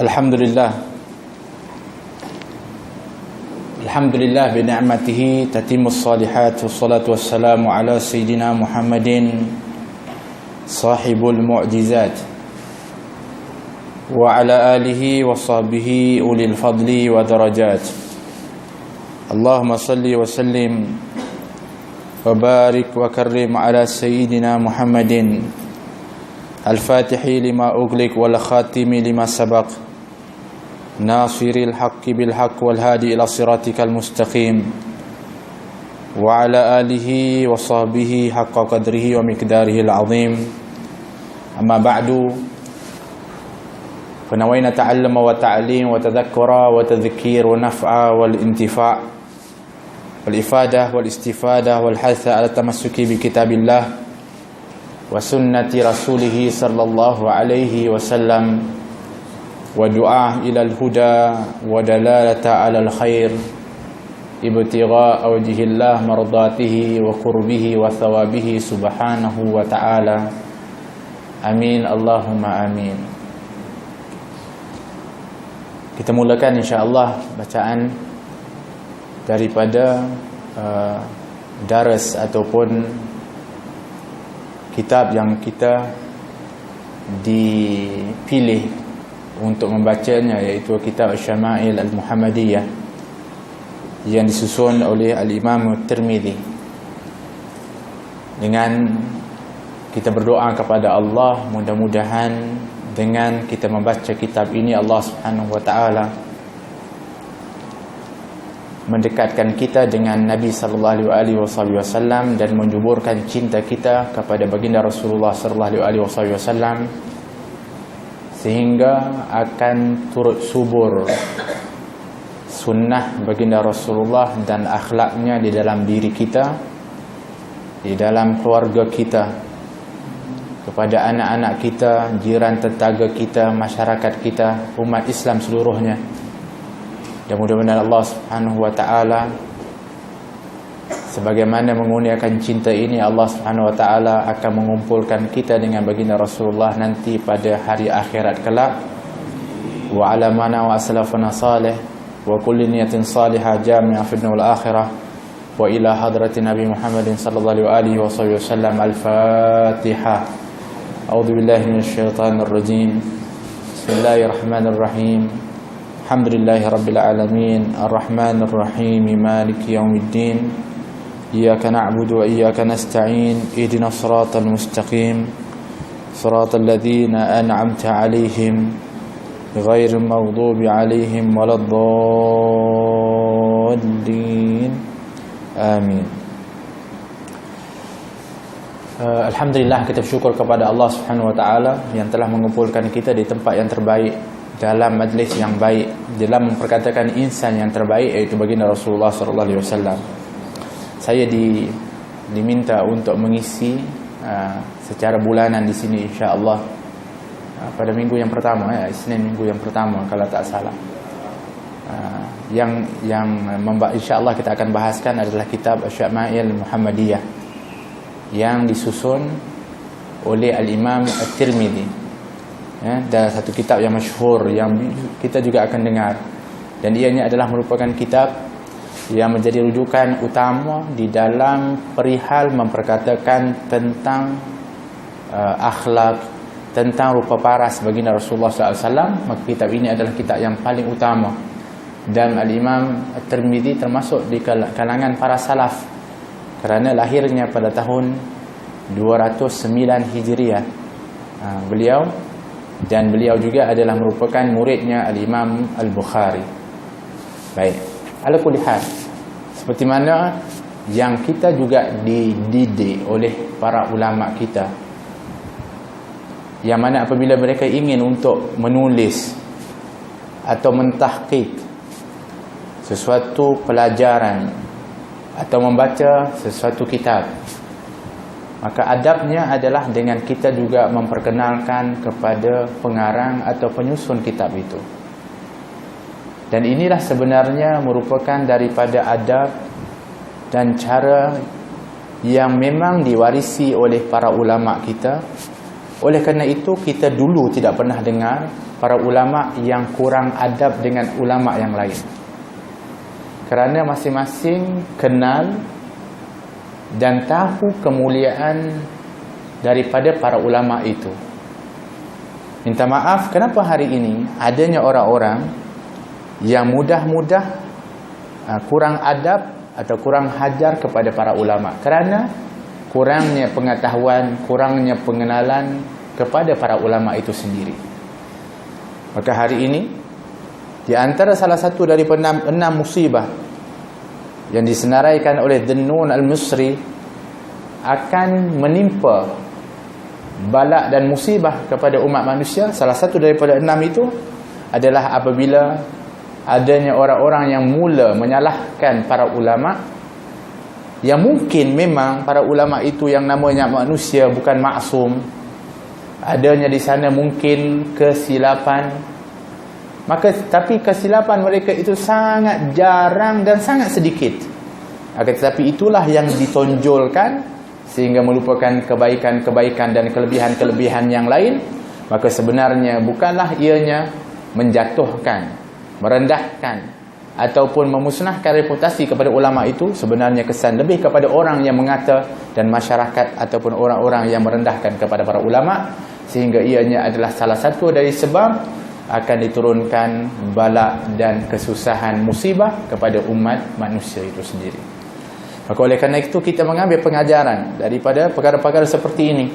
Alhamdulillah. Alhamdulillah bi ni'matihi tatimmus salihat, wassalatu wassalamu ala sayyidina Muhammadin sahibul mu'jizat wa ala alihi wa sahbihi ulil fadli wa darajat. Allahumma salli wa sallim wa barik wa karrim ala sayyidina Muhammadin al-fatihi lima ughliq wal khatimi lima sabaq ناصر الحق بالحق والهادي إلى صراطك المستقيم وعلى آله وصحبه حق قدره ومقداره العظيم أما بعد فنوينا تعلم وتعليم وتذكر وتذكير ونفع والانتفاع والإفادة والاستفادة والحث على التمسك بكتاب الله وسنة رسوله صلى الله عليه وسلم ودعاء إلى الهدى ودلالة على الخير ابتغاء وجه الله مرضاته وقربه وثوابه سبحانه وتعالى آمين اللهم آمين. Kita mulakan insya-Allah bacaan daripada daras ataupun kitab yang kita dipilih untuk membacanya, iaitu kitab Syama'il Al-Muhammadiyah yang disusun oleh Al-Imam Tirmidzi. Dengan kita berdoa kepada Allah, mudah-mudahan dengan kita membaca kitab ini Allah Subhanahu wa taala mendekatkan kita dengan Nabi sallallahu alaihi wasallam dan menjuburkan cinta kita kepada baginda Rasulullah sallallahu alaihi wasallam, sehingga akan turut subur sunnah baginda Rasulullah dan akhlaknya di dalam diri kita, di dalam keluarga kita, kepada anak-anak kita, jiran tetangga kita, masyarakat kita, umat Islam seluruhnya. Dan mudah-mudahan Allah Subhanahu wa taala sebagaimana mengurniakan cinta ini, Allah Subhanahu wa taala akan mengumpulkan kita dengan baginda Rasulullah nanti pada hari akhirat kelak. Wa ala mana wa aslafana salih wa kulli niyatin salihah jami'a fi dunya wal akhirah wa ila hadratin Nabi Muhammadin sallallahu alaihi wasallam. Al-Fatihah. A'udzu billahi minasyaitonir rajim. Bismillahirrahmanirrahim. Alhamdulillahi rabbil alamin, arrahmanir rahim, maliki yaumiddin. إياك نعبد وإياك نستعين اهدنا الصراط المستقيم صراط الذين أنعمت عليهم غير المغضوب عليهم ولا الضالين آمين. Alhamdulillah, kita bersyukur kepada Allah Subhanahu wa taala yang telah mengumpulkan kita di tempat yang terbaik, dalam majlis yang baik, dalam memperkatakan insan yang terbaik, iaitu baginda Rasulullah sallallahu alaihi wasallam. Saya diminta untuk mengisi secara bulanan di sini insya-Allah pada minggu yang pertama, Isnin minggu yang pertama kalau tak salah. Yang insya-Allah kita akan bahaskan adalah kitab Syama'il Muhammadiyah yang disusun oleh Al-Imam At-Tirmidzi. Dan satu kitab yang masyhur yang kita juga akan dengar, dan ianya adalah merupakan kitab yang menjadi rujukan utama di dalam perihal memperkatakan tentang akhlak, tentang rupa paras baginda Rasulullah SAW. Maka kitab ini adalah kitab yang paling utama, dan Al-Imam At-Tirmidzi termasuk di kalangan para salaf kerana lahirnya pada tahun 209 Hijriah beliau, dan beliau juga adalah merupakan muridnya Al-Imam Al-Bukhari. Baik, ala kulli hal, seperti mana yang kita juga dididik oleh para ulama kita, yang mana apabila mereka ingin untuk menulis atau mentahqiq sesuatu pelajaran atau membaca sesuatu kitab, maka adabnya adalah dengan kita juga memperkenalkan kepada pengarang atau penyusun kitab itu. Dan inilah sebenarnya merupakan daripada adab dan cara yang memang diwarisi oleh para ulama kita Oleh kerana itu, kita dulu tidak pernah dengar para ulama yang kurang adab dengan ulama yang lain. Kerana masing-masing kenal dan tahu kemuliaan daripada para ulama itu. Minta maaf, kenapa hari ini adanya orang-orang yang mudah-mudah kurang adab atau kurang hajar kepada para ulama, kerana kurangnya pengetahuan, kurangnya pengenalan kepada para ulama itu sendiri. Maka hari ini, di antara salah satu daripada enam musibah yang disenaraikan oleh Dhunnun al-Misri akan menimpa balak dan musibah kepada umat manusia, salah satu daripada enam itu adalah apabila adanya orang-orang yang mula menyalahkan para ulama, yang mungkin memang para ulama itu yang namanya manusia, bukan maksum. Adanya di sana mungkin kesilapan. Tapi kesilapan mereka itu sangat jarang dan sangat sedikit. Tetapi itulah yang ditonjolkan sehingga melupakan kebaikan-kebaikan dan kelebihan-kelebihan yang lain. Maka sebenarnya bukanlah ianya menjatuhkan, merendahkan ataupun memusnahkan reputasi kepada ulama itu. Sebenarnya kesan lebih kepada orang yang mengata dan masyarakat ataupun orang-orang yang merendahkan kepada para ulama, sehingga ianya adalah salah satu dari sebab akan diturunkan balak dan kesusahan musibah kepada umat manusia itu sendiri. Maka oleh kerana itu kita mengambil pengajaran daripada perkara-perkara seperti ini,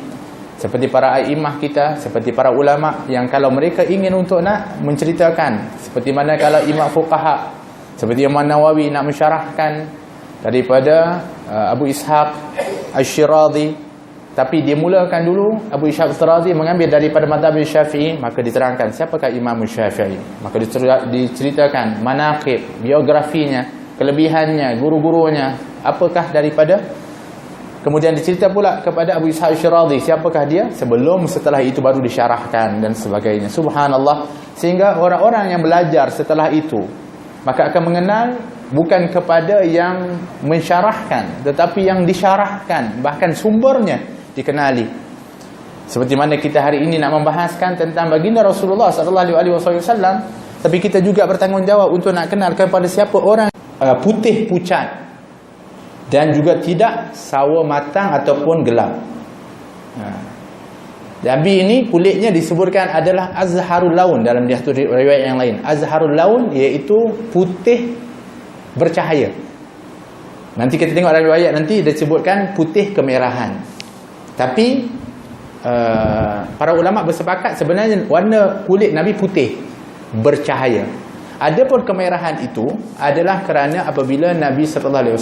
seperti para a'immah kita, seperti para ulama yang kalau mereka ingin untuk nak menceritakan, seperti mana kalau imam fuqaha seperti Imam Nawawi nak mensyarahkan daripada Abu Ishaq Asy-Syirazi, tapi dia mulakan dulu Abu Ishaq Asy-Syirazi mengambil daripada mazhab Syafi'i, maka diterangkan siapakah Imam Syafi'i, maka diceritakan manaqib, biografinya, kelebihannya, guru-gurunya, apakah daripada. Kemudian dicerita pula kepada Abu Ishaq Asy-Syirazi, siapakah dia, setelah itu baru disyarahkan dan sebagainya. Subhanallah. Sehingga orang-orang yang belajar setelah itu maka akan mengenal bukan kepada yang mensyarahkan, tetapi yang disyarahkan, bahkan sumbernya dikenali. Seperti mana kita hari ini nak membahaskan tentang baginda Rasulullah SAW, tapi kita juga bertanggungjawab untuk nak kenal kepada siapa orang putih pucat dan juga tidak sawo matang ataupun gelap. Nabi ini kulitnya disebutkan adalah azharul laun dalam riwayat yang lain. Azharul laun iaitu putih bercahaya. Nanti kita tengok dalam riwayat nanti disebutkan putih kemerahan. Tapi para ulama bersepakat sebenarnya warna kulit Nabi putih bercahaya. Adapun kemerahan itu adalah kerana apabila Nabi SAW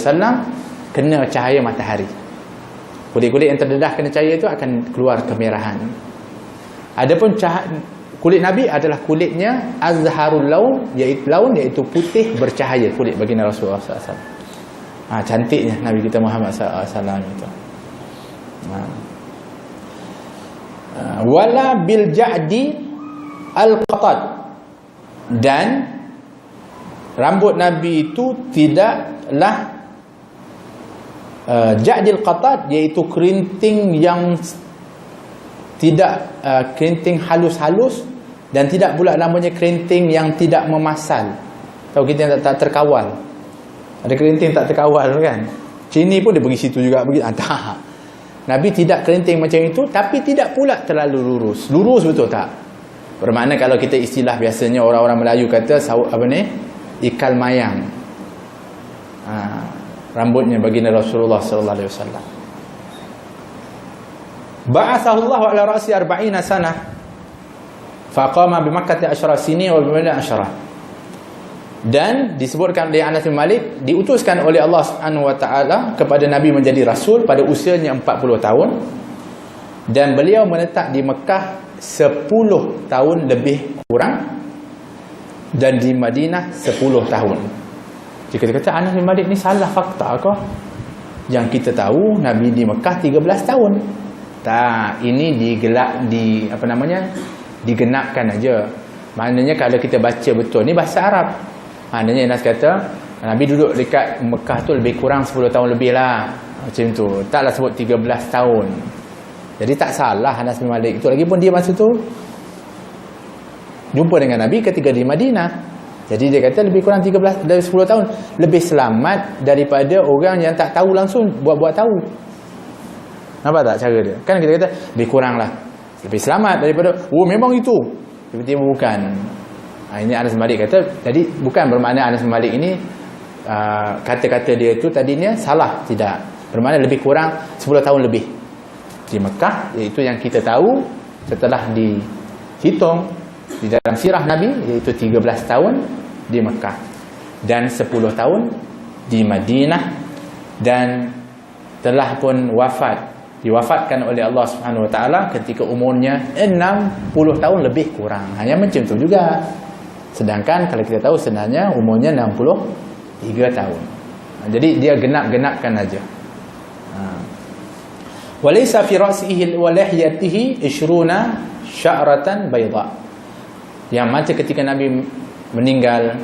kena cahaya matahari. Kulit-kulit yang terdedah kena cahaya itu akan keluar kemerahan. Adapun kulit Nabi adalah kulitnya azharul laun, iaitu putih bercahaya kulit baginda Rasulullah SAW. Cantiknya Nabi kita Muhammad SAW itu. Wala bil ja'di al-qatat, dan rambut Nabi itu tidaklah ja'dil qatat, iaitu kerinting yang tidak kerinting halus-halus, dan tidak pula namanya kerinting yang tidak memasal. Tahu kita yang tak terkawal. Ada kerinting tak terkawal kan? Sini pun dia pergi situ juga pergi. Tak. Nabi tidak kerinting macam itu, tapi tidak pula terlalu lurus. Lurus betul tak? Bermakna kalau kita istilah biasanya orang-orang Melayu kata ikal mayang. Rambutnya baginda Rasulullah sallallahu alaihi wasallam. Ba'athahu Allah ala ra'si 40 sanah. Faqama bi Makkah 10 sinin wa bi Madinah 10. Dan disebutkan oleh Anas bin Malik, diutuskan oleh Allah Subhanahu wa taala kepada Nabi menjadi rasul pada usianya 40 tahun, dan beliau menetap di Mekah 10 tahun lebih kurang, dan di Madinah 10 tahun. Jika kita kata Anas bin Malik ni salah fakta ke? Yang kita tahu Nabi di Mekah 13 tahun. Tak, ini digenapkan aja. Maknanya kalau kita baca betul, ni bahasa Arab. Maknanya Anas kata Nabi duduk dekat Mekah tu lebih kurang 10 tahun lebih lah. Macam tu. Taklah sebut 13 tahun. Jadi tak salah Anas bin Malik itu. Lagipun dia masa tu jumpa dengan Nabi ketika di Madinah. Jadi dia kata lebih kurang 13 dari 10 tahun lebih selamat daripada orang yang tak tahu langsung buat-buat tahu. Nampak tak cara dia? Kan kita kata lebih kurang lah, lebih selamat daripada memang itu. Tiba-tiba bukan. Ini Anas bin Malik kata, jadi bukan bermakna Anas bin Malik ini kata-kata dia itu tadinya salah, tidak. Bermakna lebih kurang 10 tahun lebih di Mekah, iaitu yang kita tahu setelah dihitung di dalam sirah Nabi, iaitu 13 tahun di Mekah dan 10 tahun di Madinah, dan telah pun diwafatkan oleh Allah Subhanahu Wa Taala ketika umurnya 60 tahun lebih kurang. Hanya macam tu juga. Sedangkan kalau kita tahu sebenarnya umurnya 63 tahun. Jadi dia genap-genapkan aja. Walaysa fi ra'sihi wa lihyatihi 20 sya'ratan bayda. Yang macam ketika Nabi meninggal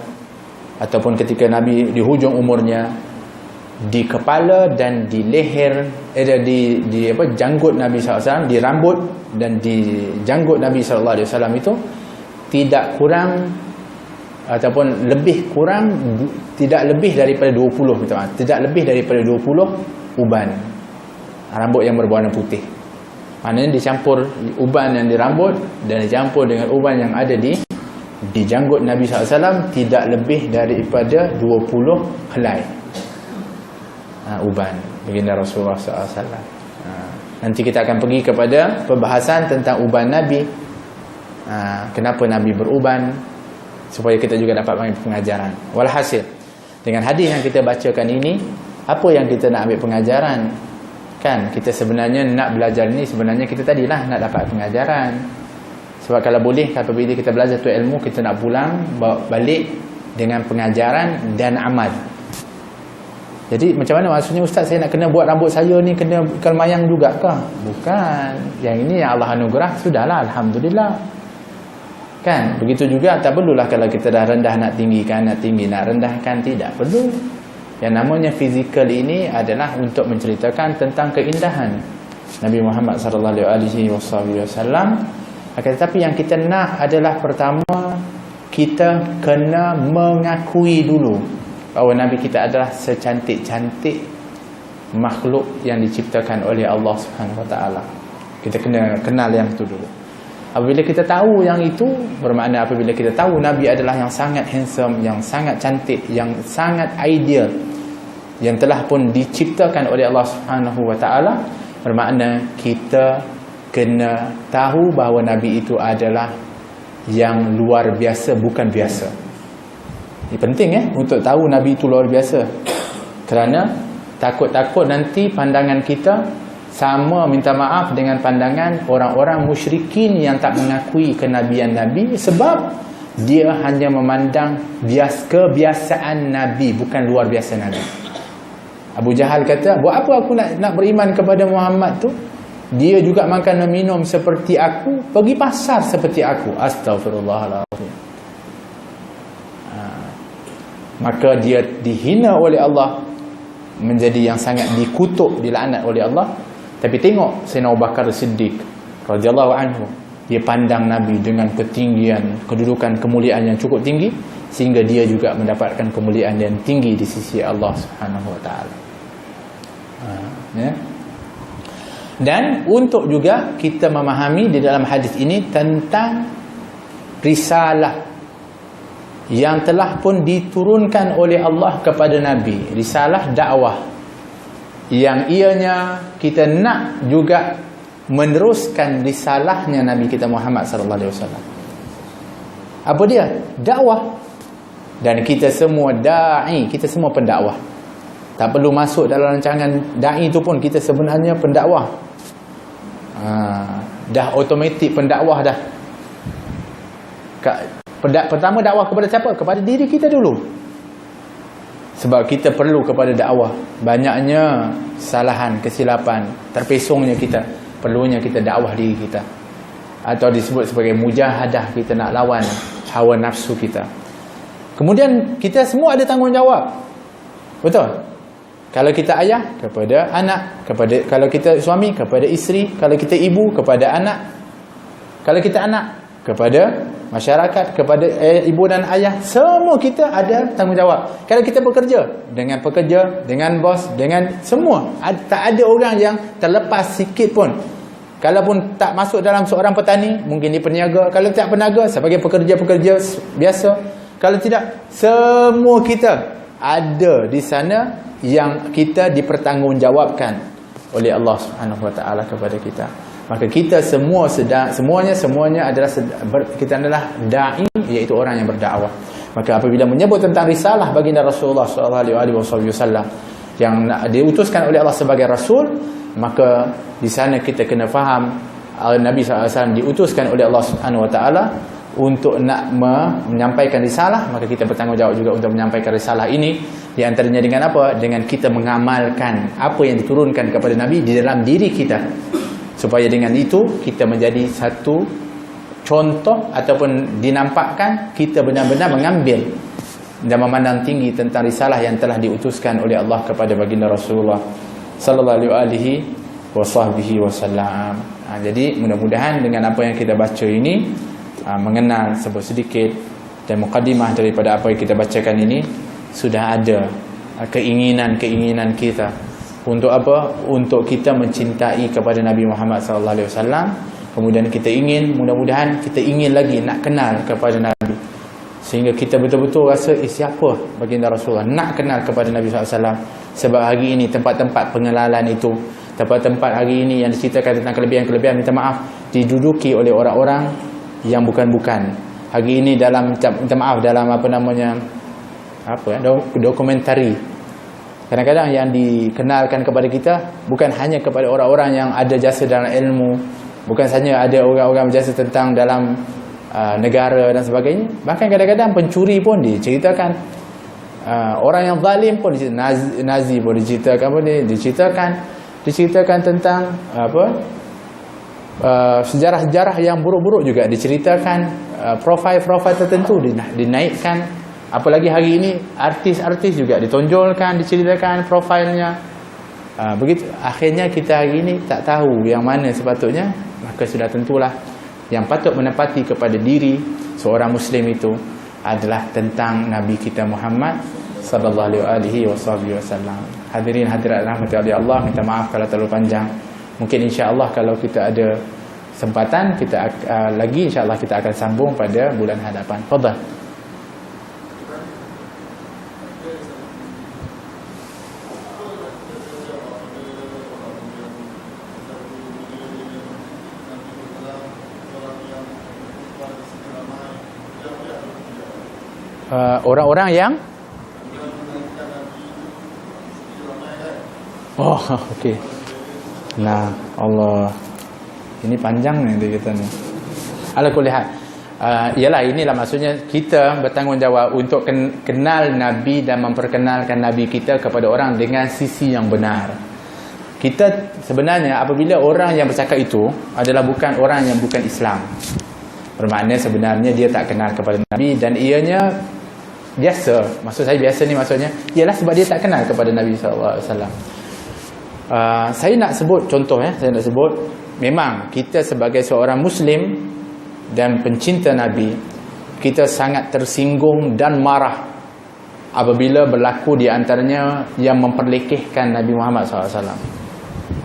ataupun ketika Nabi di hujung umurnya, di kepala dan di leher, di janggut Nabi SAW, di rambut dan di janggut Nabi SAW itu tidak kurang ataupun lebih kurang, tidak lebih daripada 20, minta maaf, tidak lebih daripada 20 uban rambut yang berwarna putih. Maknanya dicampur uban yang di rambut dan dicampur dengan uban yang ada di janggut Nabi SAW, tidak lebih daripada 20 helai uban baginda Rasulullah SAW. Nanti kita akan pergi kepada pembahasan tentang uban Nabi. Kenapa Nabi beruban, supaya kita juga dapat ambil pengajaran. Walhasil, dengan hadis yang kita bacakan ini, apa yang kita nak ambil pengajaran? Kan kita sebenarnya nak belajar ni, sebenarnya kita tadilah nak dapat pengajaran. Sebab kalau boleh, apabila kita belajar tu ilmu, kita nak pulang bawa balik dengan pengajaran dan amal. Jadi macam mana maksudnya, ustaz saya nak kena buat rambut saya ni kena ikan mayang juga kah? Bukan. Yang ini yang Allah anugerah, sudahlah, alhamdulillah. Kan begitu juga, tak perlulah kalau kita dah rendah nak tinggikan, nak tinggi nak rendahkan, tidak perlu. Yang namanya fizikal ini adalah untuk menceritakan tentang keindahan Nabi Muhammad sallallahu alaihi wasallam. Tetapi yang kita nak adalah, pertama, kita kena mengakui dulu bahawa Nabi kita adalah secantik-cantik makhluk yang diciptakan oleh Allah Subhanahu Wa Taala. Kita kena kenal yang itu dulu. Apabila kita tahu yang itu, bermakna apabila kita tahu Nabi adalah yang sangat handsome, yang sangat cantik, yang sangat ideal, yang telah pun diciptakan oleh Allah Subhanahu Wa Taala, bermakna kita kena tahu bahawa Nabi itu adalah yang luar biasa, bukan biasa. Ini penting untuk tahu Nabi itu luar biasa. Kerana takut-takut nanti pandangan kita sama, minta maaf, dengan pandangan orang-orang musyrikin yang tak mengakui kenabian Nabi, sebab dia hanya memandang kebiasaan Nabi, bukan luar biasa Nabi. Abu Jahal kata, buat apa aku nak beriman kepada Muhammad tu? Dia juga makan dan minum seperti aku, pergi pasar seperti aku. Astaghfirullahaladzim. Maka dia dihina oleh Allah, menjadi yang sangat dikutuk, dilaknat oleh Allah. Tapi tengok Sayyidina Abu Bakar Siddiq radhiyallahu anhu, dia pandang Nabi dengan ketinggian, kedudukan, kemuliaan yang cukup tinggi, sehingga dia juga mendapatkan kemuliaan yang tinggi di sisi Allah Subhanahu Wa Taala. Dan untuk juga kita memahami di dalam hadis ini tentang risalah yang telah pun diturunkan oleh Allah kepada Nabi, risalah dakwah, yang ianya kita nak juga meneruskan risalahnya Nabi kita Muhammad sallallahu alaihi wasallam. Apa dia? Dakwah. Dan kita semua da'i, kita semua pendakwah. Tak perlu masuk dalam rancangan da'i itu pun, kita sebenarnya pendakwah. Dah automatik pendakwah dah. Pertama dakwah kepada siapa? Kepada diri kita dulu. Sebab kita perlu kepada dakwah. Banyaknya kesalahan, kesilapan, terpesongnya kita. Perlunya kita dakwah diri kita. Atau disebut sebagai mujahadah, kita nak lawan hawa nafsu kita. Kemudian kita semua ada tanggungjawab. Betul? Kalau kita ayah, kepada anak. Kalau kita suami, kepada isteri. Kalau kita ibu, kepada anak. Kalau kita anak, kepada masyarakat, kepada ibu dan ayah. Semua kita ada tanggungjawab. Kalau kita bekerja, dengan pekerja, dengan bos, dengan semua. Tak ada orang yang terlepas sikit pun. Kalaupun tak masuk dalam seorang petani, mungkin dia peniaga. Kalau tak peniaga, sebagai pekerja-pekerja biasa. Kalau tidak, semua kita ada di sana yang kita dipertanggungjawabkan oleh Allah Subhanahu Wa Taala kepada kita. Maka kita semuanya adalah kita adalah dai, iaitu orang yang berdakwah. Maka apabila menyebut tentang risalah baginda Rasulullah sallallahu alaihi wasallam yang diutuskan oleh Allah sebagai rasul, maka di sana kita kena faham Nabi sallallahu alaihi wasallam diutuskan oleh Allah Subhanahu Wa Taala untuk nak menyampaikan risalah. Maka kita bertanggungjawab juga untuk menyampaikan risalah ini. Di antaranya dengan apa? Dengan kita mengamalkan apa yang diturunkan kepada Nabi di dalam diri kita, supaya dengan itu kita menjadi satu contoh ataupun dinampakkan kita benar-benar mengambil dan memandang tinggi tentang risalah yang telah diutuskan oleh Allah kepada baginda Rasulullah sallallahu alaihi wasallam. Jadi mudah-mudahan dengan apa yang kita baca ini, mengenal sebut sedikit dan mukadimah daripada apa yang kita bacakan ini, sudah ada keinginan kita untuk apa? Untuk kita mencintai kepada Nabi Muhammad sallallahu alaihi wasallam. Kemudian kita ingin, mudah-mudahan kita ingin lagi nak kenal kepada Nabi, sehingga kita betul-betul rasa siapa baginda Rasulullah, nak kenal kepada Nabi sallallahu alaihi wasallam. Sebab hari ini tempat-tempat pengenalan itu, tempat-tempat hari ini yang diceritakan tentang kelebihan-kelebihan, minta maaf, diduduki oleh orang-orang yang bukan-bukan. Hari ini dalam, minta maaf, dalam dokumentari, kadang-kadang yang dikenalkan kepada kita bukan hanya kepada orang-orang yang ada jasa dalam ilmu, bukan saja ada orang-orang berjasa tentang dalam negara dan sebagainya. Bahkan kadang-kadang pencuri pun diceritakan, orang yang zalim pun, Nazi pun diceritakan tentang sejarah-sejarah yang buruk-buruk juga diceritakan, profil-profil tertentu dinaikkan. Apalagi hari ini artis-artis juga ditonjolkan, diceritakan profilnya. Begitu akhirnya kita hari ini tak tahu yang mana sepatutnya. Maka sudah tentulah yang patut menepati kepada diri seorang muslim itu adalah tentang Nabi kita Muhammad sallallahu alaihi wasallam. Hadirin hadirat rahmati Allah, minta maaf kalau terlalu panjang. Mungkin insya-Allah kalau kita ada kesempatan, kita lagi insya-Allah kita akan sambung pada bulan hadapan. Fadhal. Orang-orang yang okey. Nah, Allah. Ini panjang ni dia kata ni. Ala kulli hal. Ialah inilah maksudnya kita bertanggungjawab untuk kenal Nabi dan memperkenalkan Nabi kita kepada orang dengan sisi yang benar. Kita sebenarnya apabila orang yang bercakap itu adalah bukan orang yang bukan Islam, bermakna sebenarnya dia tak kenal kepada Nabi dan ianya biasa. Maksud saya biasa ni maksudnya ialah sebab dia tak kenal kepada Nabi sallallahu alaihi wasallam. Saya nak sebut contoh saya nak sebut, memang kita sebagai seorang muslim dan pencinta Nabi, kita sangat tersinggung dan marah apabila berlaku di antaranya yang memperlekehkan Nabi Muhammad SAW.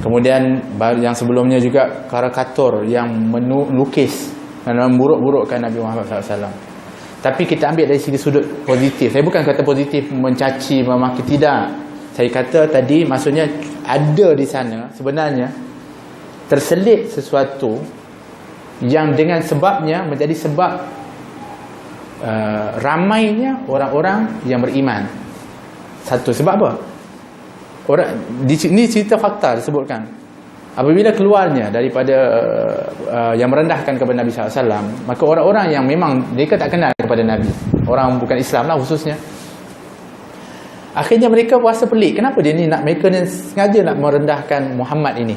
Kemudian yang sebelumnya juga karikatur yang melukis dan memburuk-burukkan Nabi Muhammad SAW. Tapi kita ambil dari segi sudut positif. Saya bukan kata positif mencaci, memaki, tidak. Saya kata tadi maksudnya ada di sana sebenarnya terselit sesuatu yang dengan sebabnya menjadi sebab ramainya orang-orang yang beriman. Satu sebab apa? Ini cerita fakta disebutkan. Apabila keluarnya daripada yang merendahkan kepada Nabi SAW, maka orang-orang yang memang mereka tak kenal kepada Nabi, orang bukan Islam lah khususnya, akhirnya mereka rasa pelik. Kenapa dia ni mereka ni sengaja nak merendahkan Muhammad ini?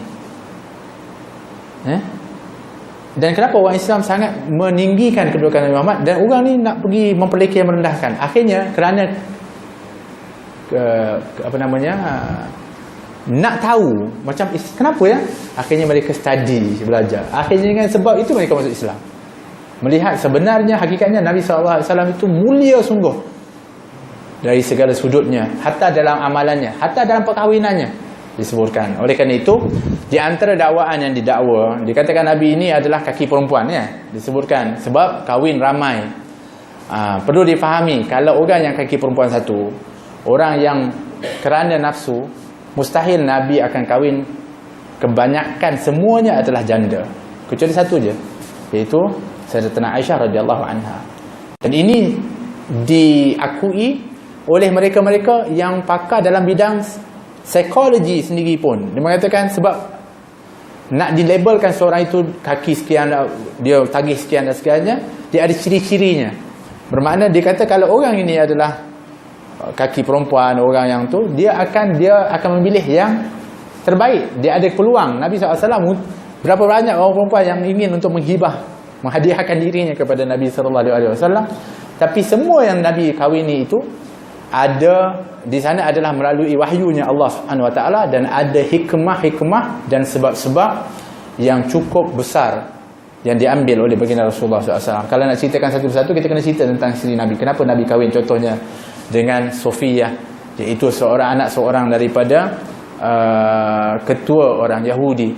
Dan kenapa orang Islam sangat meninggikan kedudukan Nabi Muhammad dan orang ni nak pergi memperlekeh, merendahkan? Akhirnya kerana apa namanya, nak tahu macam kenapa ya, akhirnya mereka study, belajar. Akhirnya dengan sebab itu mereka masuk Islam. Melihat sebenarnya hakikatnya Nabi SAW itu mulia sungguh dari segala sudutnya, hatta dalam amalannya, hatta dalam perkahwinannya disebutkan. Oleh kerana itu, di antara dakwaan yang didakwa, dikatakan Nabi ini adalah kaki perempuan ya, disebutkan sebab kahwin ramai. Perlu difahami, kalau orang yang kaki perempuan satu, orang yang kerana nafsu, mustahil Nabi akan kahwin. Kebanyakan semuanya adalah janda, kecuali satu je, iaitu Sayyidatina Aisyah radhiyallahu anha. Dan ini diakui oleh mereka-mereka yang pakar dalam bidang psikologi sendiri pun. Dia mengatakan sebab nak dilabelkan seorang itu kaki sekian, dia tagih sekian dan sekiannya, dia ada ciri-cirinya. Bermakna dia kata kalau orang ini adalah kaki perempuan, orang yang tu, dia akan memilih yang terbaik. Dia ada peluang. Nabi SAW, berapa banyak orang perempuan yang ingin untuk menghibah, menghadiahkan dirinya kepada Nabi SAW. Tapi semua yang Nabi kahwini itu ada di sana adalah melalui wahyunya Allah Subhanahu Wa Taala, dan ada hikmah-hikmah dan sebab-sebab yang cukup besar yang diambil oleh baginda Rasulullah SAW. Kalau nak ceritakan satu persatu, kita kena cerita tentang isteri Nabi. Kenapa Nabi kahwin contohnya dengan Sofiyah, iaitu anak seorang daripada ketua orang Yahudi.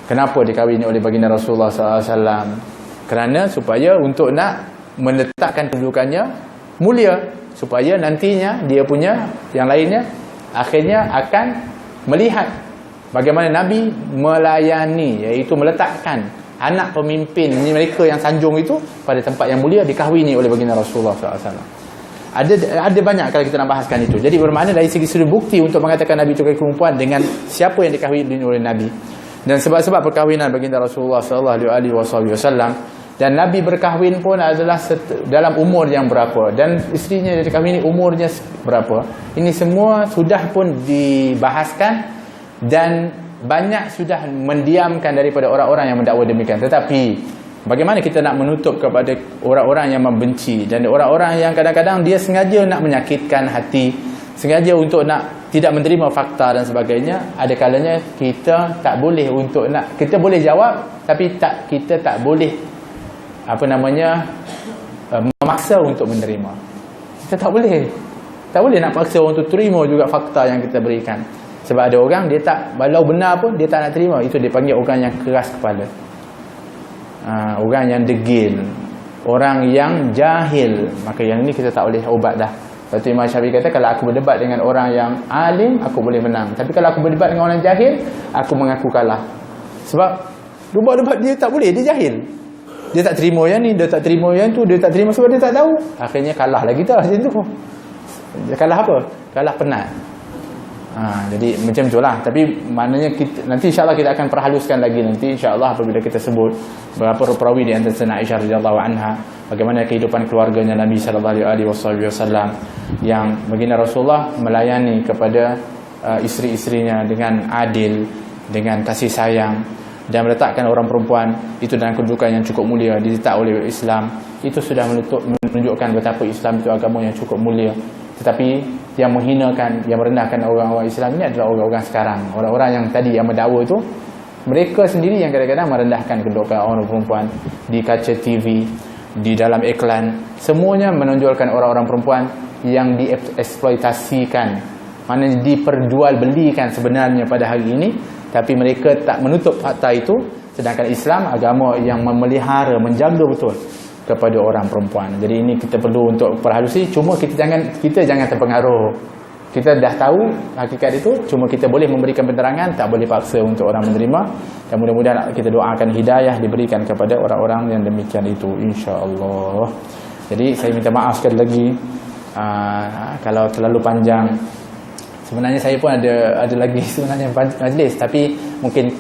Kenapa dikahwini oleh baginda Rasulullah SAW? Kerana supaya untuk nak meletakkan kedudukannya mulia, supaya nantinya dia punya yang lainnya akhirnya akan melihat bagaimana Nabi melayani, iaitu meletakkan anak pemimpin mereka yang sanjung itu pada tempat yang mulia, dikahwini oleh baginda Rasulullah SAW. Ada banyak kalau kita nak bahaskan itu. Jadi bermakna dari segi sudut bukti untuk mengatakan Nabi itu kaki perempuan dengan siapa yang dikahwini oleh Nabi, dan sebab-sebab perkahwinan baginda Rasulullah SAW. Dan Nabi berkahwin pun adalah dalam umur yang berapa, dan isterinya yang dikahwini umurnya berapa. Ini semua sudah pun dibahaskan, dan banyak sudah mendiamkan daripada orang-orang yang mendakwa demikian. Tetapi bagaimana kita nak menutup kepada orang-orang yang membenci, dan orang-orang yang kadang-kadang dia sengaja nak menyakitkan hati, sengaja untuk nak tidak menerima fakta dan sebagainya. Ada kalanya kita tak boleh untuk nak, kita boleh jawab, tapi kita tak boleh memaksa untuk menerima. Kita tak boleh nak paksa orang tu terima juga fakta yang kita berikan. Sebab ada orang dia tak, walau benar pun dia tak nak terima. Itu dia panggil orang yang keras kepala, orang yang degil, orang yang jahil. Maka yang ini kita tak boleh ubat dah. Lepas tu Imam Syafi'i kata, kalau aku berdebat dengan orang yang alim, aku boleh menang. Tapi kalau aku berdebat dengan orang jahil, aku mengaku kalah. Sebab debat-debat dia tak boleh, dia jahil. Dia tak terima yang ni, dia tak terima yang tu, dia tak terima sebab dia tak tahu. Akhirnya kalah lagi dah macam tu. Dia kalah apa? Kalah penat. Jadi macam itulah. Tapi maknanya kita, nanti insya-Allah kita akan perhaluskan lagi nanti insya-Allah apabila kita sebut beberapa perawi di antara Sayyidatina Aisyah radhiyallahu anha, bagaimana kehidupan keluarganya Nabi sallallahu alaihi wasallam, yang baginda Rasulullah melayani kepada isteri-isterinya dengan adil, dengan kasih sayang, dan meletakkan orang perempuan itu dalam kedudukan yang cukup mulia, diletak oleh Islam. Itu sudah menunjukkan betapa Islam itu agama yang cukup mulia. Tetapi yang menghinakan, yang merendahkan orang-orang Islam ini adalah orang-orang sekarang. Orang-orang yang tadi yang mendakwa itu, mereka sendiri yang kadang-kadang merendahkan kedudukan orang perempuan di kaca TV, di dalam iklan. Semuanya menonjolkan orang-orang perempuan yang dieksploitasikan, maknanya diperjualbelikan sebenarnya pada hari ini. Tapi mereka tak menutup fakta itu. Sedangkan Islam agama yang memelihara, menjaga betul kepada orang perempuan. Jadi ini kita perlu untuk perhalusi. Cuma kita jangan terpengaruh. Kita dah tahu hakikat itu, cuma kita boleh memberikan penerangan, tak boleh paksa untuk orang menerima. Dan mudah-mudahan kita doakan hidayah diberikan kepada orang-orang yang demikian itu, insya-Allah. Jadi saya minta maaf sekali lagi kalau terlalu panjang. Sebenarnya saya pun ada lagi sebenarnya majlis, tapi mungkin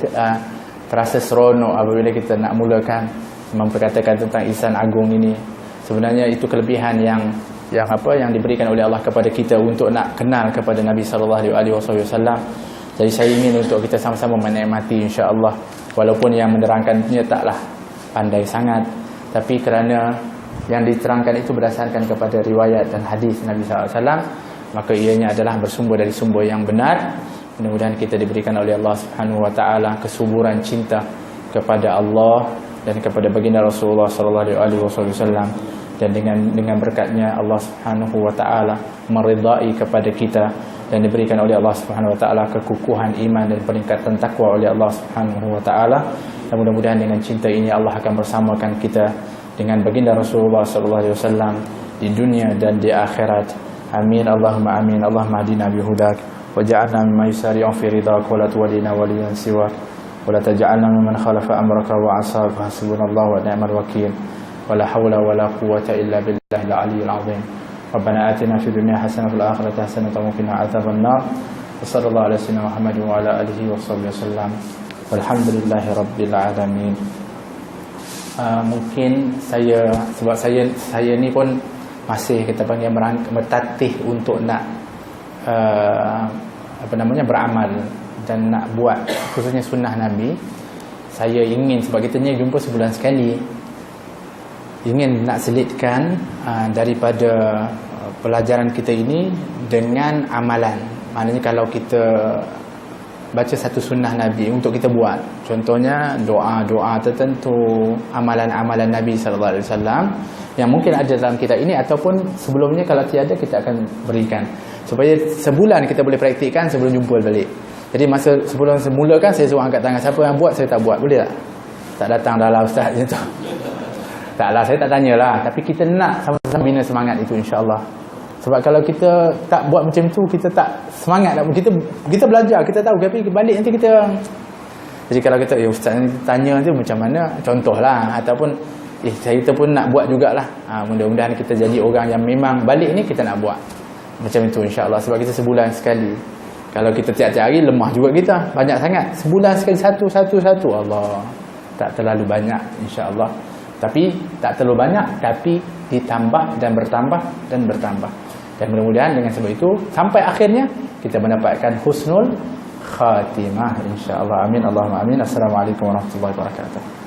terasa seronok apabila kita nak mulakan memperkatakan tentang ihsan agung ini. Sebenarnya itu kelebihan yang diberikan oleh Allah kepada kita untuk nak kenal kepada Nabi sallallahu alaihi wasallam. Jadi saya ingin untuk kita sama-sama menikmati insya-Allah, walaupun yang menerangkannya taklah pandai sangat, tapi kerana yang diterangkan itu berdasarkan kepada riwayat dan hadis Nabi sallallahu alaihi wasallam, maka ianya adalah bersumber dari sumber yang benar. Mudah-mudahan kita diberikan oleh Allah Subhanahu wa taala kesuburan cinta kepada Allah dan kepada baginda Rasulullah sallallahu alaihi wasallam, dan dengan berkatnya Allah Subhanahu wa taala meridai kepada kita, dan diberikan oleh Allah Subhanahu wa taala kekukuhan iman dan peningkatan takwa oleh Allah Subhanahu wa taala. Dan mudah-mudahan dengan cinta ini Allah akan bersamakan kita dengan baginda Rasulullah sallallahu alaihi wasallam di dunia dan di akhirat. Amin Allahumma amin. Allahumma hadina bihudak waj'alna mimman yusari'u fi ridak wa la tuwallina waliyan siwak wa la taj'alna mimman khalafa amraka wa 'asaka. Hasbunallahu wa ni'mal wakeel. Wala haula wala quwwata illa billahil aliyyil azim. Rabbana atina fid dunya hasanah wa fil akhirati hasanah wa qina adzaban nar. Wassallallahu ala sayyidina Muhammad wa ala alihi washabbihi wasallam. Walhamdulillahi rabbil alamin. Mungkin sebab saya ni pun masih kita panggil bertatih untuk nak beramal dan nak buat khususnya sunnah Nabi. Saya ingin, sebab kita ni jumpa sebulan sekali, ingin nak selitkan daripada pelajaran kita ini dengan amalan. Maknanya kalau kita baca satu sunnah Nabi untuk kita buat, contohnya doa-doa tertentu, amalan-amalan Nabi sallallahu alaihi wasallam yang mungkin ada dalam kitab ini ataupun sebelumnya, kalau tiada kita akan berikan supaya sebulan kita boleh praktikkan sebelum jumpa balik. Jadi masa sebelum semulakan saya suruh angkat tangan, siapa yang buat saya tak buat, boleh tak? Tak datang dah lah ustaz macam tu. Taklah, saya tak tanyalah, tapi kita nak sama-sama bina semangat itu insya-Allah. Sebab kalau kita tak buat macam tu, kita tak semangat. Kita belajar, kita tahu, tapi balik nanti kita. Jadi kalau kita ustaz ni tanya tu macam mana, contohlah, ataupun kita pun nak buat jugalah. Mudah-mudahan kita jadi orang yang memang balik ni kita nak buat macam itu insya-Allah. Sebab kita sebulan sekali. Kalau kita tiap-tiap hari lemah juga kita, banyak sangat. Sebulan sekali satu, Allah, tak terlalu banyak insya-Allah. Tapi tak terlalu banyak, tapi ditambah dan bertambah dan bertambah. Dan mudah-mudahan dengan sebab itu sampai akhirnya kita mendapatkan husnul khatimah insya-Allah. Amin Allahumma amin. Assalamualaikum warahmatullahi wabarakatuh.